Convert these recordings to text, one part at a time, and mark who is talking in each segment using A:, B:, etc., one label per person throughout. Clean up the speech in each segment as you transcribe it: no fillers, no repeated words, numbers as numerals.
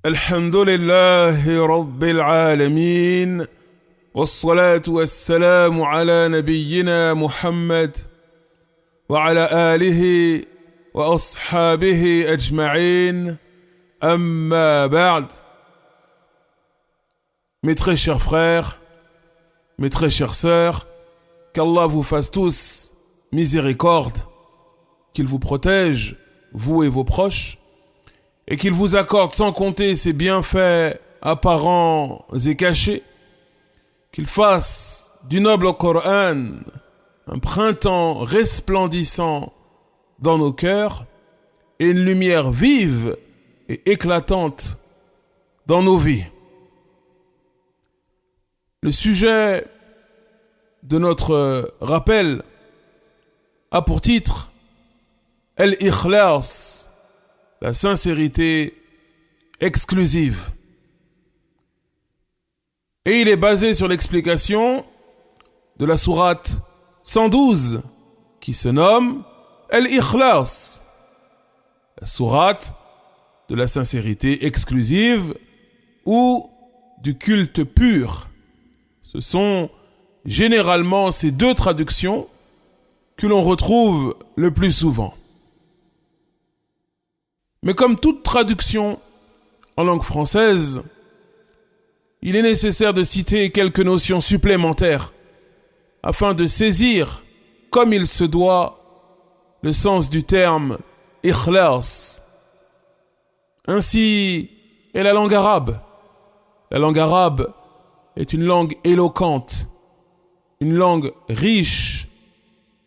A: الحمد لله رب العالمين والصلاة والسلام على نبينا محمد وعلى آله وأصحابه أجمعين أما بعد. Mes très chers frères, mes très chères sœurs, qu'Allah vous fasse tous miséricorde, qu'il vous protège, vous et vos proches, et qu'il vous accorde sans compter ses bienfaits apparents et cachés, qu'il fasse du noble Coran un printemps resplendissant dans nos cœurs et une lumière vive et éclatante dans nos vies. Le sujet de notre rappel a pour titre Al-Ikhlas, la sincérité exclusive. Et il est basé sur l'explication de la sourate 112 qui se nomme Al-Ikhlas, la sourate de la sincérité exclusive ou du culte pur. Ce sont généralement ces deux traductions que l'on retrouve le plus souvent. Mais comme toute traduction en langue française, il est nécessaire de citer quelques notions supplémentaires afin de saisir, comme il se doit, le sens du terme « ikhlas ». Ainsi est la langue arabe. La langue arabe est une langue éloquente, une langue riche,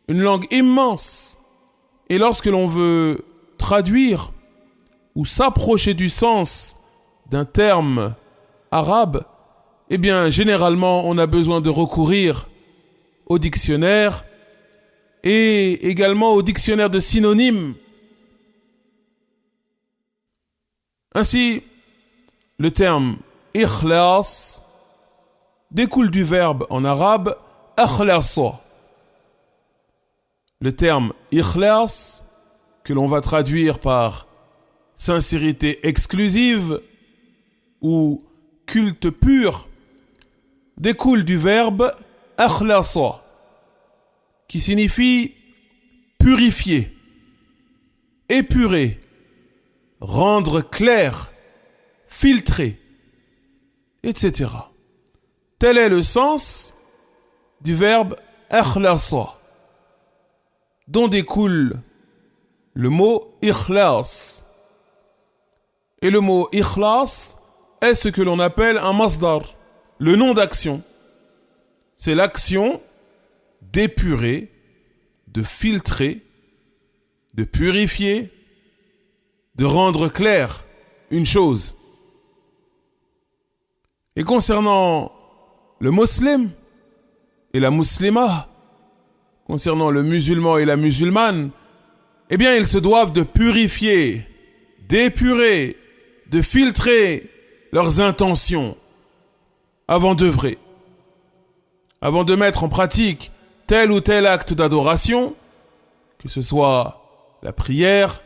A: une langue immense. Et lorsque l'on veut traduire ou s'approcher du sens d'un terme arabe, eh bien, généralement, on a besoin de recourir au dictionnaire et également au dictionnaire de synonymes. Ainsi, le terme « ikhlas » découle du verbe en arabe « akhlasa ». Le terme « ikhlas » que l'on va traduire par « sincérité exclusive » ou « culte pur » découle du verbe « akhlasa » qui signifie « purifier »,« épurer », « rendre clair »,« filtrer », etc. Tel est le sens du verbe « akhlasa », dont découle le mot « ikhlas ». Et le mot « ikhlas » est ce que l'on appelle un masdar, le nom d'action. C'est l'action d'épurer, de filtrer, de purifier, de rendre clair une chose. Et concernant le musulman et la musulmane, concernant le musulman et la musulmane, eh bien, ils se doivent de purifier, d'épurer, de filtrer leurs intentions avant d'œuvrer, avant de mettre en pratique tel ou tel acte d'adoration, que ce soit la prière,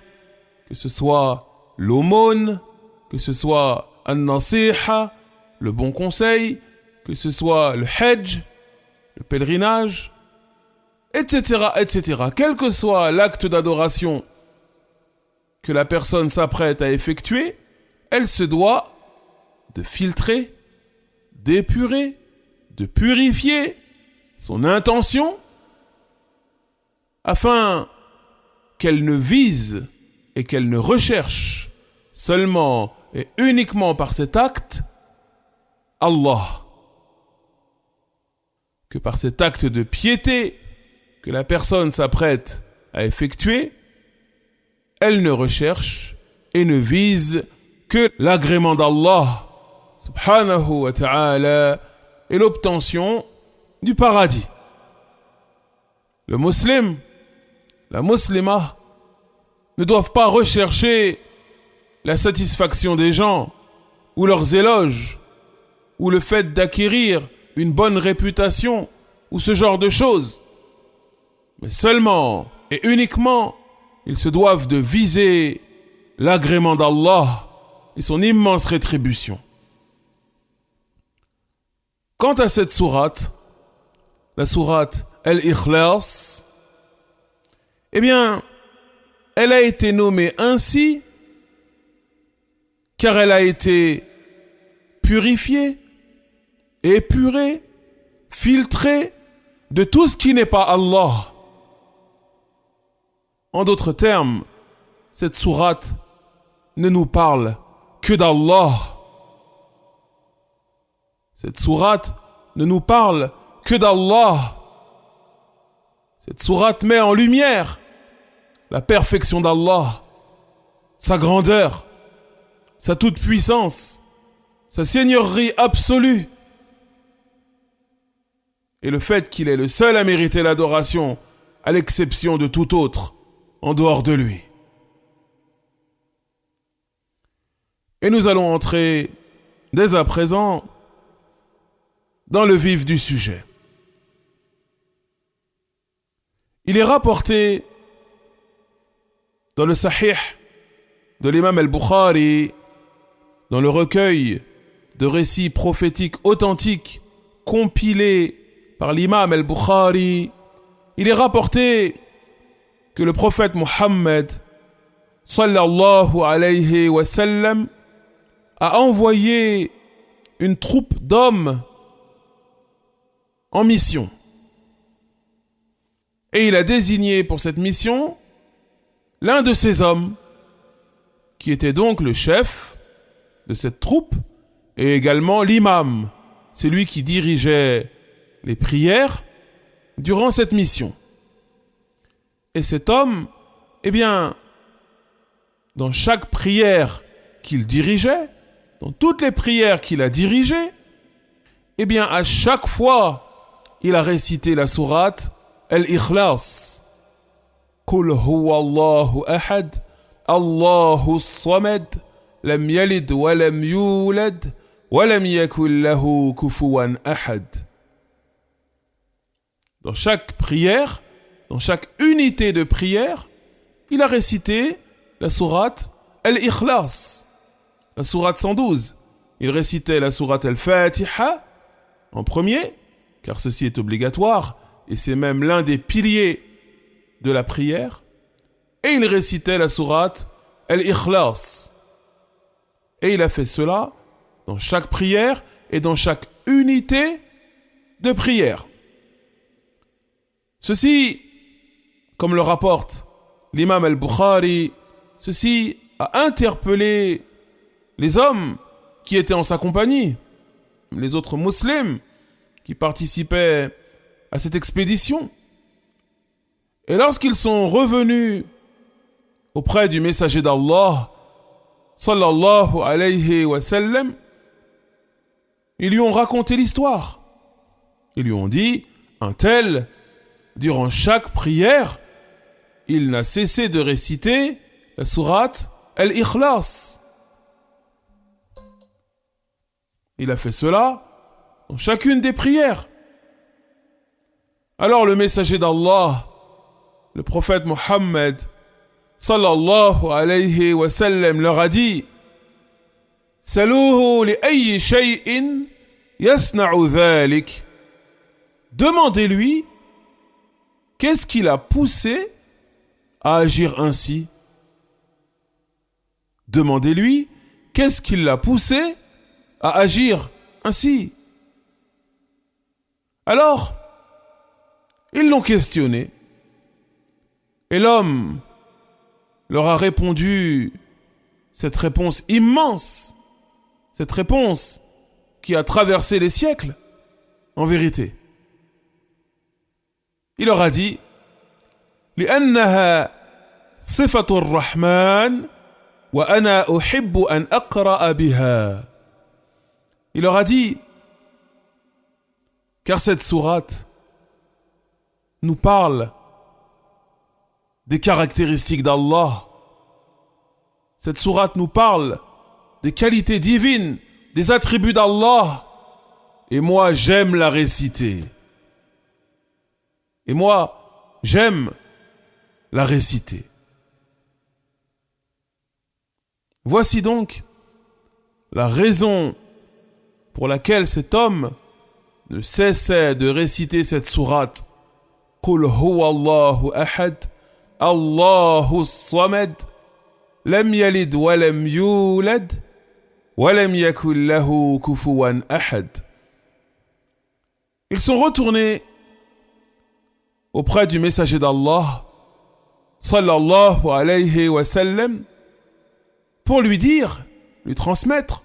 A: que ce soit l'aumône, que ce soit an-nasiha, le bon conseil, que ce soit le hajj, le pèlerinage, etc., etc. Quel que soit l'acte d'adoration que la personne s'apprête à effectuer, elle se doit de filtrer, d'épurer, de purifier son intention afin qu'elle ne vise et qu'elle ne recherche seulement et uniquement par cet acte Allah. Que par cet acte de piété que la personne s'apprête à effectuer, elle ne recherche et ne vise que l'agrément d'Allah subhanahu wa ta'ala et l'obtention du paradis. Le musulman, la musulmane ne doivent pas rechercher la satisfaction des gens ou leurs éloges ou le fait d'acquérir une bonne réputation ou ce genre de choses. Mais seulement et uniquement, ils se doivent de viser l'agrément d'Allah et son immense rétribution. Quant à cette sourate, la sourate Al-Ikhlas, eh bien, elle a été nommée ainsi car elle a été purifiée, épurée, filtrée de tout ce qui n'est pas Allah. En d'autres termes, cette sourate ne nous parle que d'Allah. Cette sourate ne nous parle que d'Allah. Cette sourate met en lumière la perfection d'Allah, sa grandeur, sa toute-puissance, sa seigneurie absolue, et le fait qu'il est le seul à mériter l'adoration, à l'exception de tout autre, en dehors de lui. Et nous allons entrer, dès à présent, dans le vif du sujet. Il est rapporté dans le Sahih de l'imam al-Bukhari, dans le recueil de récits prophétiques authentiques compilés par l'imam al-Bukhari, il est rapporté que le prophète Mohammed sallallahu alayhi wa sallam a envoyé une troupe d'hommes en mission. Et il a désigné pour cette mission l'un de ces hommes, qui était donc le chef de cette troupe, et également l'imam, celui qui dirigeait les prières durant cette mission. Et cet homme, eh bien, dans chaque prière qu'il dirigeait, dans toutes les prières qu'il a dirigées, eh bien, à chaque fois, il a récité la sourate Al-Ikhlas. Qul huwa Allahu ahad, Allahu as-samad, lam yalid wa lam yulad, wa lam yakul lahu kufuwan ahad. Dans chaque prière, dans chaque unité de prière, il a récité la sourate Al-Ikhlas, la sourate 112. Il récitait la sourate Al-Fatiha en premier, car ceci est obligatoire, et c'est même l'un des piliers de la prière. Et il récitait la sourate Al-Ikhlas. Et il a fait cela dans chaque prière et dans chaque unité de prière. Ceci, comme le rapporte l'imam al-Bukhari, ceci a interpellé les hommes qui étaient en sa compagnie, les autres musulmans qui participaient à cette expédition. Et lorsqu'ils sont revenus auprès du messager d'Allah, sallallahu alayhi wa sallam, ils lui ont raconté l'histoire. Ils lui ont dit, un tel, durant chaque prière, il n'a cessé de réciter la sourate Al-Ikhlas. Il a fait cela dans chacune des prières. Alors le messager d'Allah, le prophète Mohammed, sallallahu alayhi wa sallam, leur a dit, Saluhu li ayyi shay'in yasna'u dhalik. Demandez-lui qu'est-ce qui l'a poussé à agir ainsi. Demandez-lui qu'est-ce qui l'a poussé à agir ainsi. Alors, ils l'ont questionné. Et l'homme leur a répondu cette réponse immense, cette réponse qui a traversé les siècles, en vérité. Il leur a dit, لأنها صفة الرحمن وأنا أحب أن أقرأ بها. Il leur a dit, car cette sourate nous parle des caractéristiques d'Allah. Cette sourate nous parle des qualités divines, des attributs d'Allah. Et moi, j'aime la réciter. Et moi, j'aime la réciter. Voici donc la raison pour laquelle cet homme ne cessait de réciter cette sourate Qul huwa Allahu ahad, Allahu samad, lam yalid wa lam yulad, wa lam yakul lahu kufuwan ahad. Ils sont retournés auprès du messager d'Allah, sallallahu alayhi wa sallam, pour lui dire, lui transmettre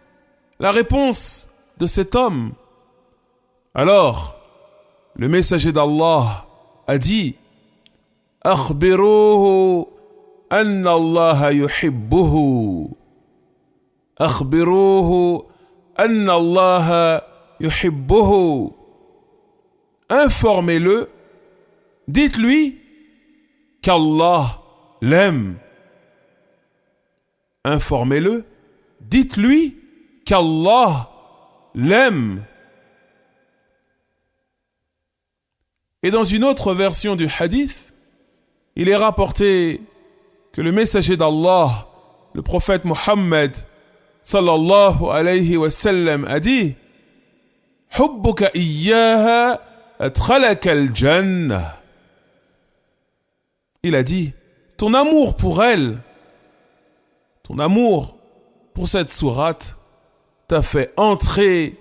A: la réponse de cet homme. Alors, le messager d'Allah a dit Akhbiruhu anna Allah yuhibbuhu. Akhbiruhu anna Allah yuhibbuhu. Informez-le, dites-lui qu'Allah l'aime. Informez-le, dites-lui qu'Allah l'aime. Et dans une autre version du hadith, il est rapporté que le messager d'Allah, le prophète Mohammed, sallallahu alayhi wa sallam, a dit Hubbuka iyyaha adkhalaka al-jannah. Il a dit, ton amour pour elle, ton amour pour cette sourate t'a fait entrer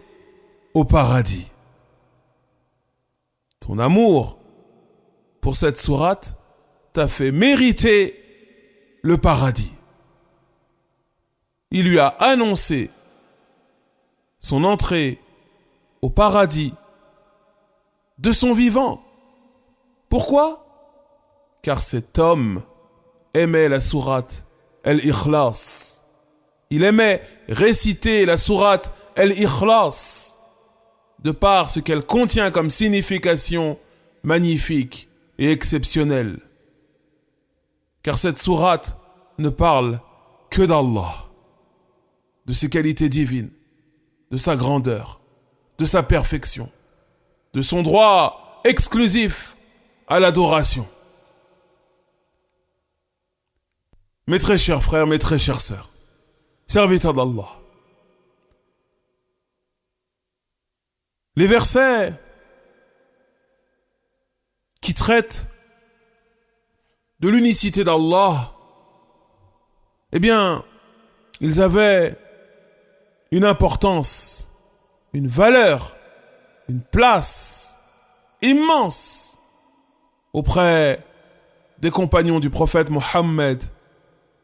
A: au paradis. Ton amour pour cette sourate t'a fait mériter le paradis. Il lui a annoncé son entrée au paradis de son vivant. Pourquoi ? Car cet homme aimait la sourate Al-Ikhlas. Il aimait réciter la sourate Al-Ikhlas de par ce qu'elle contient comme signification magnifique et exceptionnelle. Car cette sourate ne parle que d'Allah, de ses qualités divines, de sa grandeur, de sa perfection, de son droit exclusif à l'adoration. Mes très chers frères, mes très chères sœurs, serviteurs d'Allah, les versets qui traitent de l'unicité d'Allah, eh bien, ils avaient une importance, une valeur, une place immense auprès des compagnons du prophète Mohammed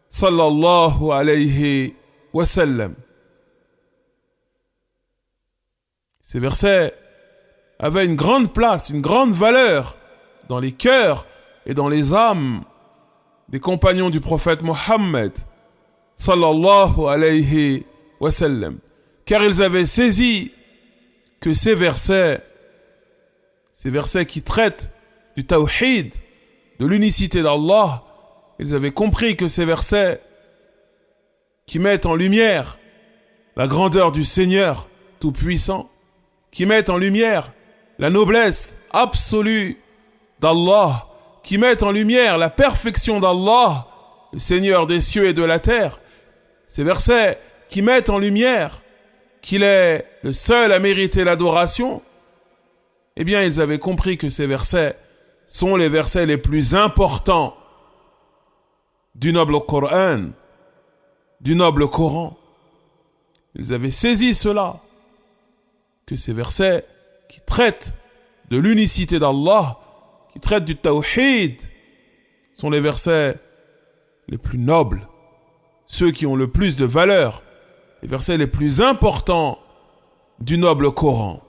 A: sallallahu alayhi wa sallam. Ces versets avaient une grande place, une grande valeur dans les cœurs et dans les âmes des compagnons du prophète Mohammed sallallahu alayhi wa sallam, car ils avaient saisi que ces versets qui traitent du tawhid, de l'unicité d'Allah, ils avaient compris que ces versets qui mettent en lumière la grandeur du Seigneur Tout-Puissant, qui mettent en lumière la noblesse absolue d'Allah, qui mettent en lumière la perfection d'Allah, le Seigneur des cieux et de la terre, ces versets qui mettent en lumière qu'il est le seul à mériter l'adoration, eh bien, ils avaient compris que ces versets sont les versets les plus importants du noble Coran, du noble Coran. Ils avaient saisi cela, que ces versets qui traitent de l'unicité d'Allah, qui traitent du tawhid, sont les versets les plus nobles, ceux qui ont le plus de valeur, les versets les plus importants du noble Coran.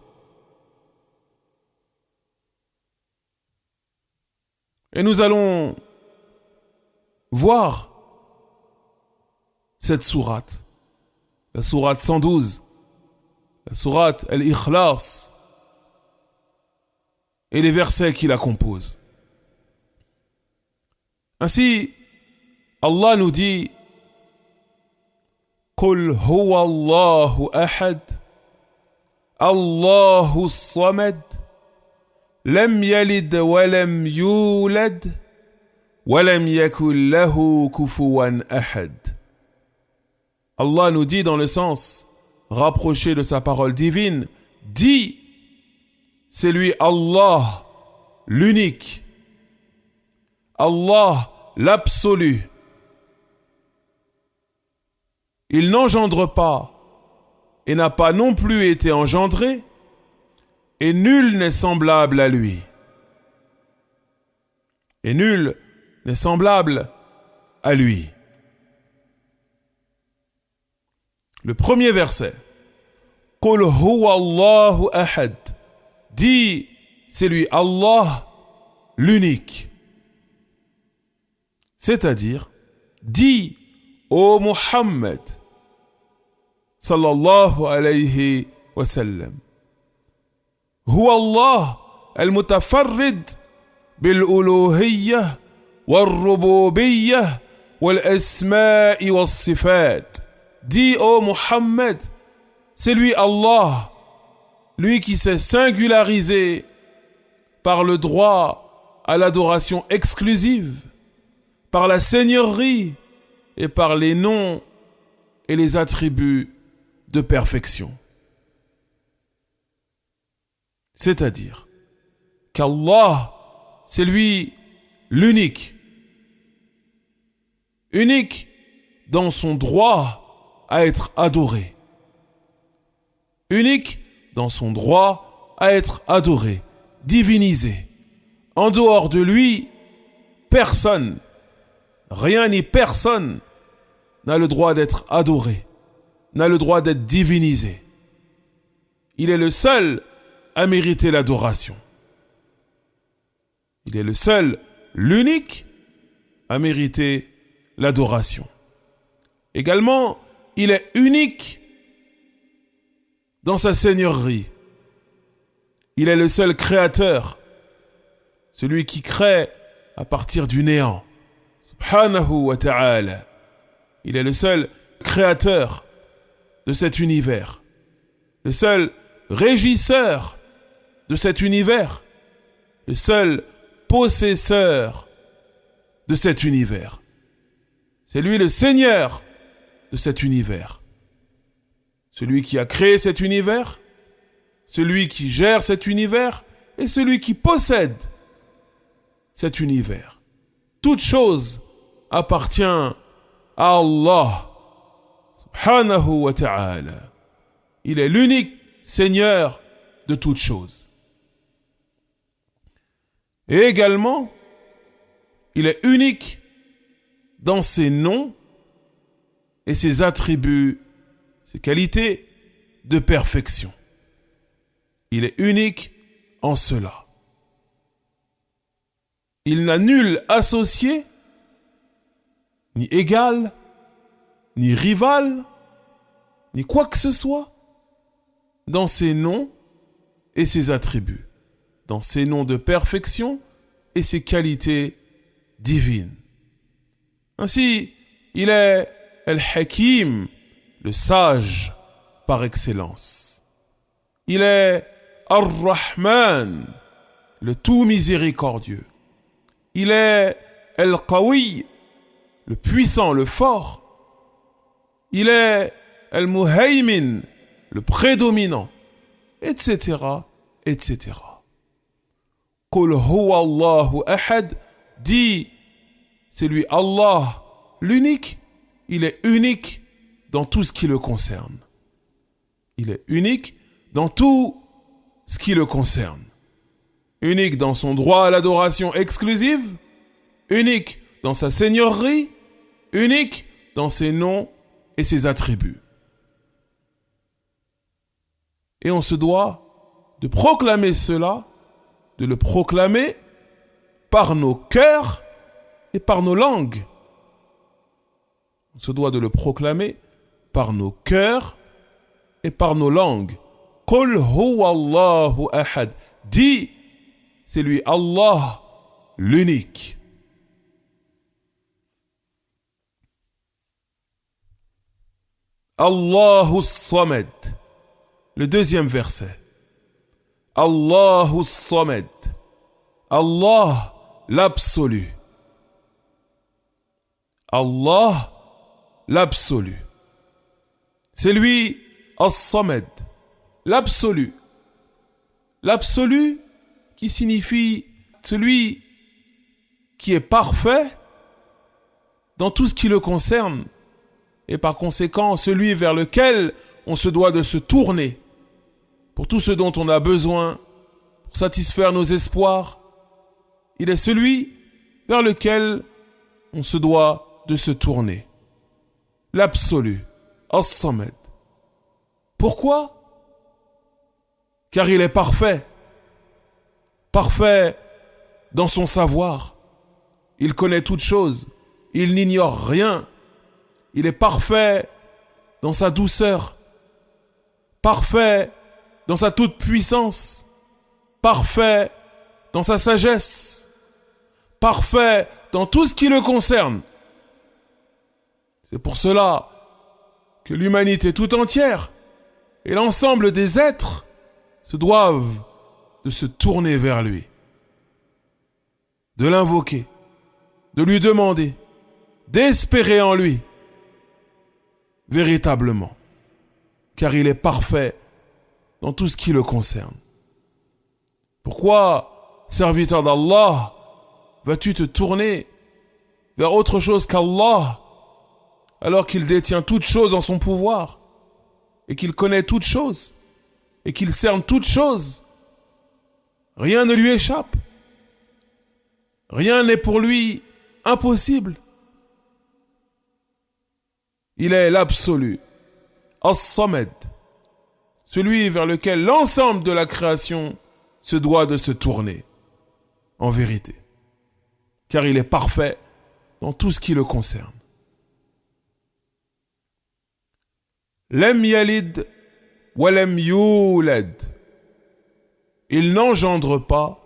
A: Et nous allons voir cette sourate, la sourate 112, la sourate Al-Ikhlas, et les versets qui la composent. Ainsi, Allah nous dit Qul huwa Allahu ahad, Allahu samad, lam yalid wa lam yulad, wa lam yakul lahu kufuwan ahad. Allah nous dit dans le sens rapprocher de sa parole divine, dit, c'est lui Allah, l'unique, Allah, l'absolu. Il n'engendre pas et n'a pas non plus été engendré, et nul n'est semblable à lui. Et nul n'est semblable à lui. Le premier verset. Qul huwa Allahu ahad. Dit, c'est lui Allah, l'unique. C'est-à-dire, dit, ô Muhammad, sallallahu alayhi wa sallam, huwa Allah al-mutafarrid bil-uluhiyyah wal-rububiyyah wal-asma'i wal-sifat. Dit, ô Muhammad, c'est lui Allah, lui qui s'est singularisé par le droit à l'adoration exclusive, par la seigneurie et par les noms et les attributs de perfection. C'est-à-dire qu'Allah, c'est lui l'unique, unique dans son droit à être adoré, unique dans son droit à être adoré, divinisé. En dehors de lui, personne, rien ni personne n'a le droit d'être adoré, n'a le droit d'être divinisé. Il est le seul à mériter l'adoration. Il est le seul, l'unique, à mériter l'adoration. Également, il est unique dans sa seigneurie. Il est le seul créateur, celui qui crée à partir du néant. Subhanahu wa ta'ala. Il est le seul créateur de cet univers, le seul régisseur de cet univers, le seul possesseur de cet univers. C'est lui le Seigneur de cet univers. Celui qui a créé cet univers, celui qui gère cet univers et celui qui possède cet univers. Toute chose appartient à Allah subhanahu wa ta'ala. Il est l'unique Seigneur de toutes choses. Et également, il est unique dans ses noms et ses attributs, ses qualités de perfection. Il est unique en cela. Il n'a nul associé, ni égal, ni rival, ni quoi que ce soit dans ses noms et ses attributs, dans ses noms de perfection et ses qualités divines. Ainsi, il est Al-Hakim, le sage par excellence. Il est Ar-Rahman, le tout miséricordieux. Il est Al-Qawi, le puissant, le fort. Il est Al-Muhaymin, le prédominant, etc., etc. Qul huwa Allahu ahad, dit, c'est lui Allah, l'unique. Il est unique dans tout ce qui le concerne. Il est unique dans tout ce qui le concerne. Unique dans son droit à l'adoration exclusive, unique dans sa seigneurie, unique dans ses noms et ses attributs. Et on se doit de proclamer cela, de le proclamer par nos cœurs et par nos langues. On se doit de le proclamer par nos cœurs et par nos langues. Qul huwa Allahu ahad. Dis, c'est lui Allah, l'unique. Allahu Samad. Le deuxième verset. Allahu Samad. Allah, l'absolu. Allah, l'absolu. C'est lui, As-Samad, l'absolu. L'absolu qui signifie celui qui est parfait dans tout ce qui le concerne et par conséquent celui vers lequel on se doit de se tourner pour tout ce dont on a besoin pour satisfaire nos espoirs. Il est celui vers lequel on se doit de se tourner. L'absolu, As-Samad. Pourquoi ? Car il est parfait. Parfait dans son savoir. Il connaît toutes choses. Il n'ignore rien. Il est parfait dans sa douceur. Parfait dans sa toute-puissance. Parfait dans sa sagesse. Parfait dans tout ce qui le concerne. C'est pour cela que l'humanité tout entière et l'ensemble des êtres se doivent de se tourner vers lui, de l'invoquer, de lui demander, d'espérer en lui, véritablement, car il est parfait dans tout ce qui le concerne. Pourquoi, serviteur d'Allah, vas-tu te tourner vers autre chose qu'Allah, alors qu'il détient toutes choses en son pouvoir, et qu'il connaît toutes choses, et qu'il cerne toutes choses? Rien ne lui échappe. Rien n'est pour lui impossible. Il est l'absolu, As-Samad, celui vers lequel l'ensemble de la création se doit de se tourner, en vérité, car il est parfait dans tout ce qui le concerne. Lam yalid wa lam yulad. Il n'engendre pas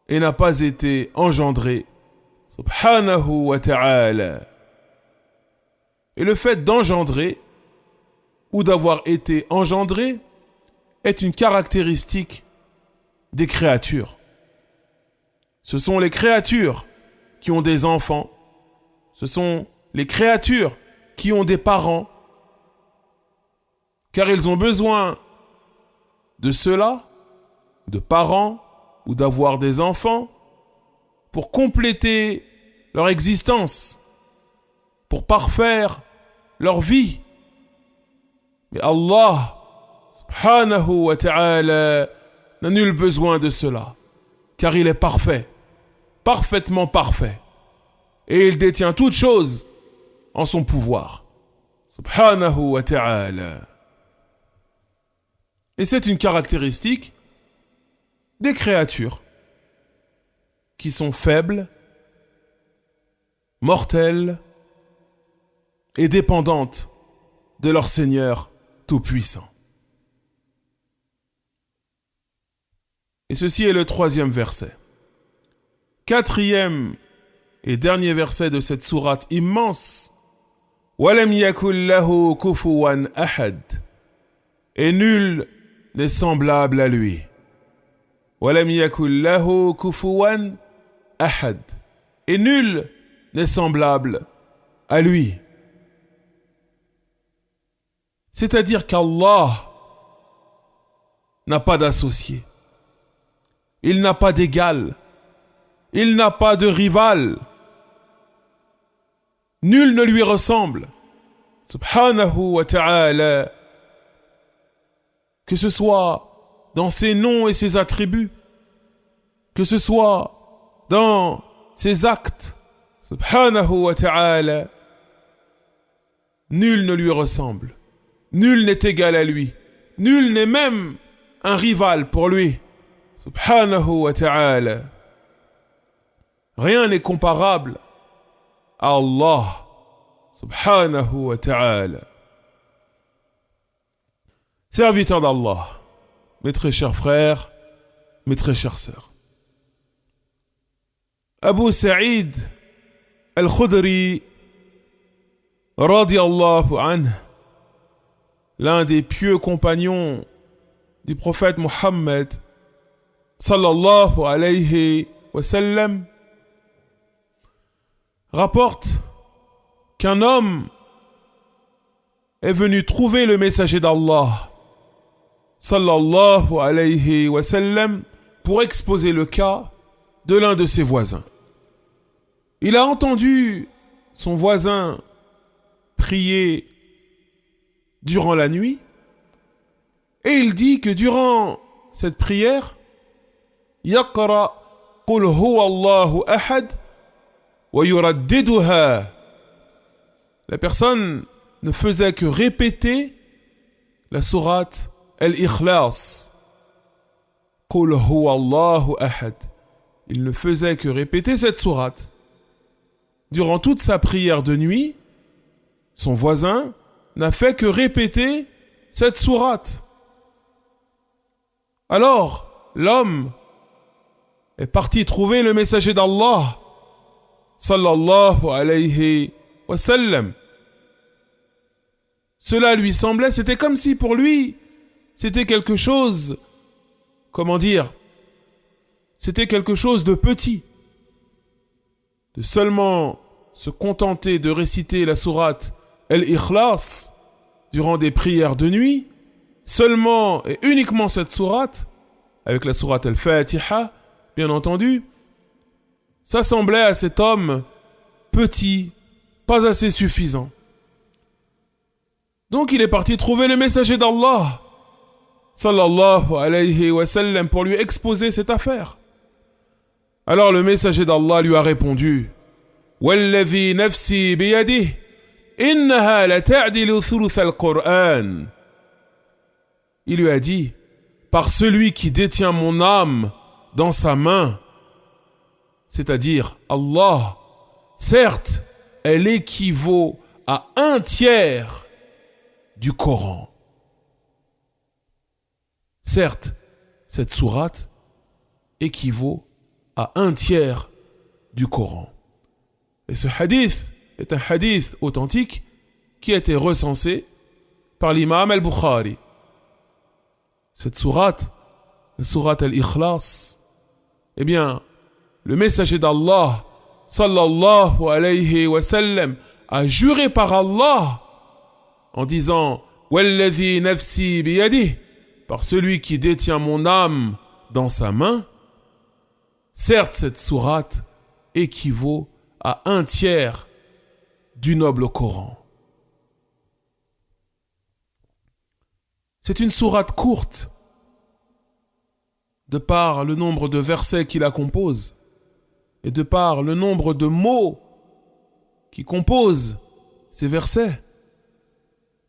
A: et n'a pas été engendré, subhanahu wa ta'ala. Et le fait d'engendrer ou d'avoir été engendré est une caractéristique des créatures. Ce sont les créatures qui ont des enfants, ce sont les créatures qui ont des parents, car ils ont besoin de cela, de parents ou d'avoir des enfants, pour compléter leur existence, pour parfaire leur vie. Mais Allah, subhanahu wa ta'ala, n'a nul besoin de cela, car il est parfait, parfaitement parfait, et il détient toutes choses en son pouvoir, subhanahu wa ta'ala. Et c'est une caractéristique des créatures qui sont faibles, mortelles et dépendantes de leur Seigneur tout-puissant. Et ceci est le 3e verset. 4e et dernier verset de cette sourate immense. وَلَمْ يَكُنْ لَهُ كُفُوًا أَحَدٌ. Et nul n'est semblable à lui. وَلَمْ يَكُنْ لَهُ كُفُوًا أَحَدٌ. Et nul n'est semblable à lui. C'est-à-dire qu'Allah n'a pas d'associé. Il n'a pas d'égal. Il n'a pas de rival. Nul ne lui ressemble. Subhanahu wa ta'ala. Que ce soit dans ses noms et ses attributs, que ce soit dans ses actes, subhanahu wa ta'ala, nul ne lui ressemble, nul n'est égal à lui, nul n'est même un rival pour lui, subhanahu wa ta'ala. Rien n'est comparable à Allah, subhanahu wa ta'ala. Serviteurs d'Allah, mes très chers frères, mes très chères sœurs. Abu Sa'id al-Khudri, radiyallahu anhu, l'un des pieux compagnons du prophète Muhammad, sallallahu alayhi wa sallam, rapporte qu'un homme est venu trouver le messager d'Allah, sallallahu alayhi wa sallam, pour exposer le cas de l'un de ses voisins. Il a entendu son voisin prier durant la nuit et il dit que durant cette prière, yaqra qul huwa Allahu ahad wa yuraddiduha. La personne ne faisait que répéter la sourate Al-Ikhlas. Qul huwa Allahu ahad. Il ne faisait que répéter cette sourate. Durant toute sa prière de nuit, son voisin n'a fait que répéter cette sourate. Alors, l'homme est parti trouver le messager d'Allah, sallallahu alayhi wa sallam. Cela lui semblait, c'était comme si pour lui, c'était quelque chose, c'était quelque chose de petit. De seulement se contenter de réciter la sourate Al-Ikhlas durant des prières de nuit, seulement et uniquement cette sourate, avec la sourate Al-Fatiha, bien entendu, ça semblait à cet homme petit, pas assez suffisant. Donc il est parti trouver le messager d'Allah, sallallahu alayhi wa sallam, pour lui exposer cette affaire. Alors le messager d'Allah lui a répondu: Walladhi nafsi biyadihi, innaha la ta'dilu thuluth al-Qur'an. Il lui a dit: par celui qui détient mon âme dans sa main, c'est-à-dire Allah, certes, elle équivaut à 1/3 du Coran. Certes, cette sourate équivaut à 1/3 du Coran. Et ce hadith est un hadith authentique qui a été recensé par l'imam al-Bukhari. Cette sourate, la sourate al-Ikhlas, eh bien, le messager d'Allah, sallallahu alayhi wa sallam, a juré par Allah en disant: Walladhi nafsi biyadihi, par celui qui détient mon âme dans sa main. Certes, cette sourate équivaut à 1/3 du noble Coran. C'est une sourate courte, de par le nombre de versets qui la composent, et de par le nombre de mots qui composent ces versets.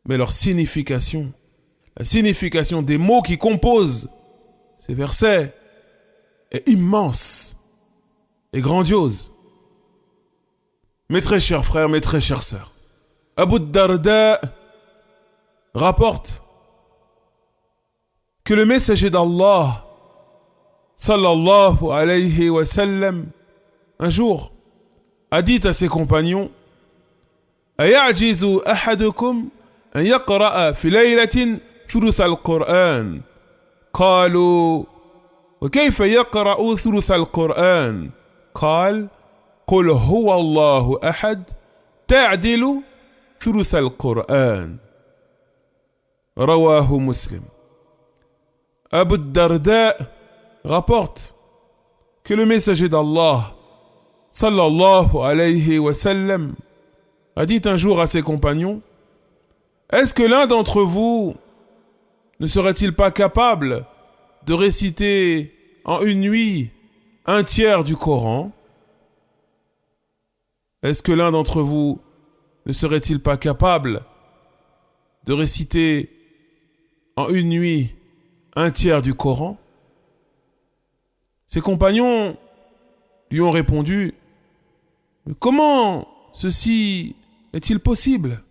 A: Mais leur signification, la signification des mots qui composent ces versets, est immense et grandiose. Mes très chers frères, mes très chères sœurs, Abu Darda rapporte que le messager d'Allah, sallallahu alayhi wa sallam, un jour a dit à ses compagnons: Aya'jizu ahadukum an yaqra'a fi laylatin thuluth al-Qur'an. Qalu: wa kayfa yaqra'u thuluth al-Qur'an? Qal: qul huwa Allahu ahad ta'dilu thuluth al-Qur'an. Rawahu Muslim. Abu Darda rapporte que le messager d'Allah, sallallahu alayhi wa sallam, a dit un jour à ses compagnons: est-ce que l'un d'entre vous ne serait-il pas capable de réciter en une nuit 1/3 du Coran? Est-ce que l'un d'entre vous ne serait-il pas capable de réciter en une nuit 1/3 du Coran? Ses compagnons lui ont répondu: mais comment ceci est-il possible?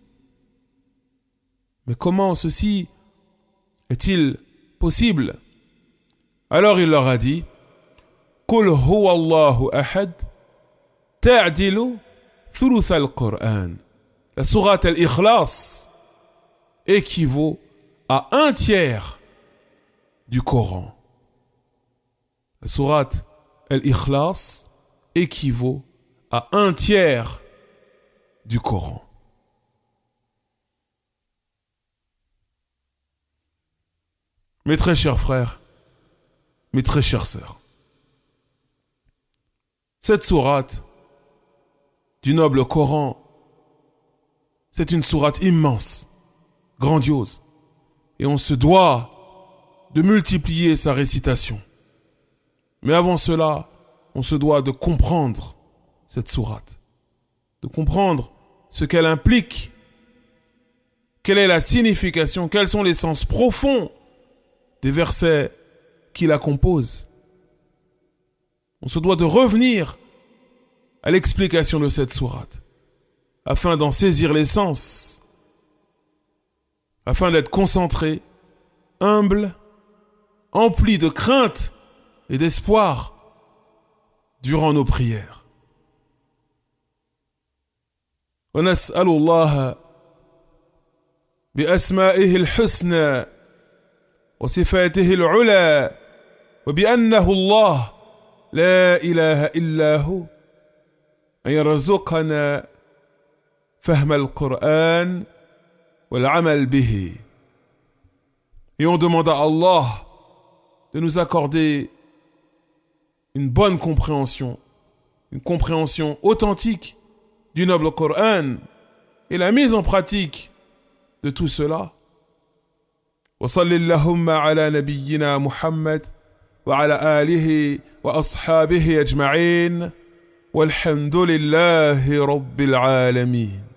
A: Mais comment ceci est-il possible? Alors il leur a dit: Qul huwa Allahu ahad ta'dilu thuluth al-Qur'an. La sourate al-Ikhlas équivaut à 1/3 du Coran. La sourate Al-Ikhlas équivaut à 1/3 du Coran. Mes très chers frères, mes très chères sœurs, cette sourate du noble Coran, c'est une sourate immense, grandiose, et on se doit de multiplier sa récitation. Mais avant cela, on se doit de comprendre cette sourate, de comprendre ce qu'elle implique, quelle est la signification, quels sont les sens profonds des versets qui la composent. On se doit de revenir à l'explication de cette sourate, afin d'en saisir l'essence, afin d'être concentré, humble, empli de crainte et d'espoir durant nos prières. ونسأل الله بأسمائه الحسنى وصفاته العلى وبأنه الله لا إله إلا هو أن يرزقنا فهم القرآن والعمل به. Et on demande à Allah de nous accorder une bonne compréhension, une compréhension authentique du noble Coran et la mise en pratique de tout cela. وصل اللهم على نبينا محمد وعلى آله وأصحابه أجمعين والحمد لله رب العالمين.